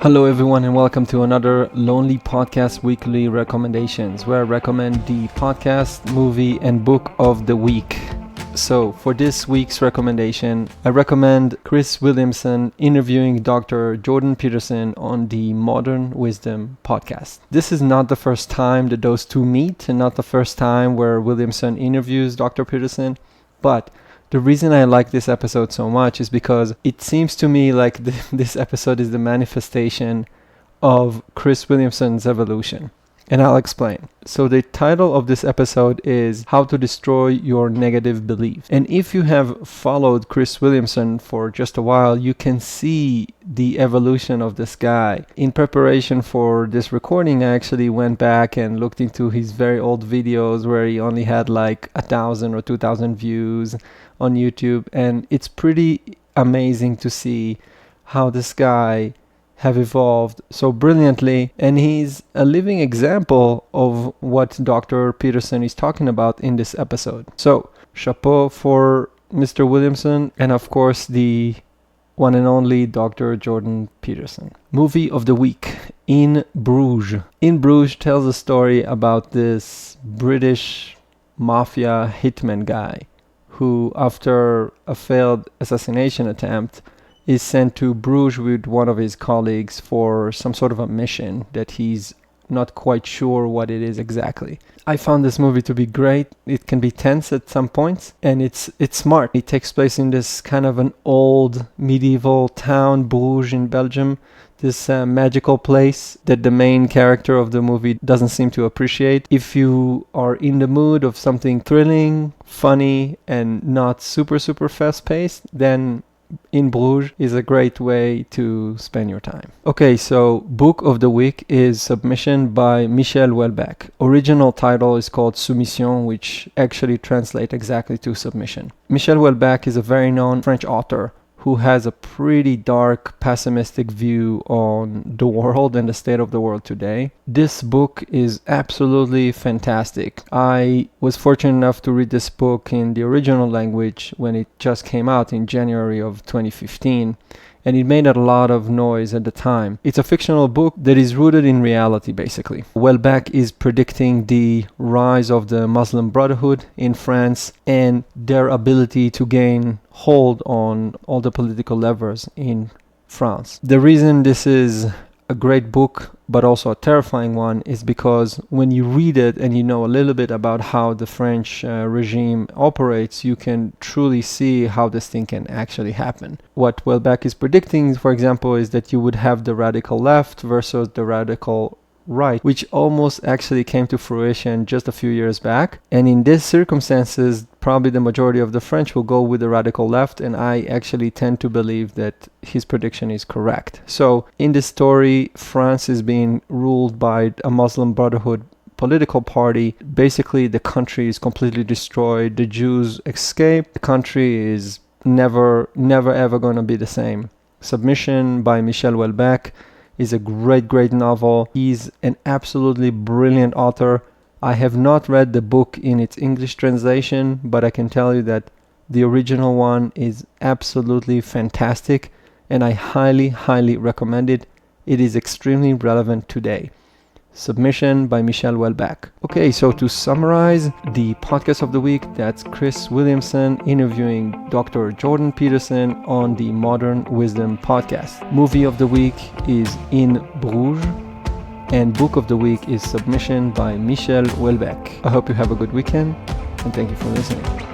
Hello everyone and welcome to another Lonely Podcast Weekly Recommendations, where I recommend the podcast, movie and book of the week. So for this week's recommendation, I recommend Chris Williamson interviewing Dr. Peterson on the Modern Wisdom podcast. This is not the first time that those two meet and not the first time where Williamson interviews Dr. Peterson, but the reason I like this episode so much is because it seems to me like this episode is the manifestation of Chris Williamson's evolution. And I'll explain. So the title of this episode is How to Destroy Your Negative Beliefs. And if you have followed Chris Williamson for just a while, you can see the evolution of this guy. In preparation for this recording, I actually went back and looked into his very old videos where he only had like 1,000 or 2,000 views on YouTube. And it's pretty amazing to see how this guy have evolved so brilliantly, and he's a living example of what Dr. Peterson is talking about in this episode. So, chapeau for Mr. Williamson, and of course the one and only Dr. Jordan Peterson. Movie of the week, In Bruges. In Bruges tells a story about this British mafia hitman guy who, after a failed assassination attempt, is sent to Bruges with one of his colleagues for some sort of a mission that he's not quite sure what it is exactly. I found this movie to be great. It can be tense at some points, and it's smart. It takes place in this kind of an old medieval town, Bruges in Belgium, this magical place that the main character of the movie doesn't seem to appreciate. If you are in the mood of something thrilling, funny, and not super fast-paced, then In Bruges is a great way to spend your time. Okay, so book of the week is Submission by Michel Houellebecq. Original title is called Soumission, which actually translates exactly to submission. Michel Houellebecq is a very known French author who has a pretty dark, pessimistic view on the world and the state of the world today. This book is absolutely fantastic. I was fortunate enough to read this book in the original language when it just came out in January of 2015. And it made a lot of noise at the time. It's a fictional book that is rooted in reality, basically. Houellebecq is predicting the rise of the Muslim Brotherhood in France and their ability to gain hold on all the political levers in France. The reason this is a great book, but also a terrifying one, is because when you read it and you know a little bit about how the French regime operates, you can truly see how this thing can actually happen. What Houellebecq is predicting, for example, is that you would have the radical left versus the radical right, which almost actually came to fruition just a few years back. And in these circumstances, probably the majority of the French will go with the radical left, and I actually tend to believe that his prediction is correct. So in this story, France is being ruled by a Muslim Brotherhood political party. Basically, the country is completely destroyed. The Jews escape. The country is never ever going to be the same. Submission by Michel Houellebecq is a great novel. He's an absolutely brilliant author. I have not read the book in its English translation, but I can tell you that the original one is absolutely fantastic, and I highly recommend it. It is extremely relevant today. Submission by Michel Houellebecq. Okay, so to summarize the podcast of the week, that's Chris Williamson interviewing Dr. Jordan Peterson on the Modern Wisdom podcast. Movie of the week is In Bruges, and book of the week is Submission by Michel Houellebecq. I hope you have a good weekend, and thank you for listening.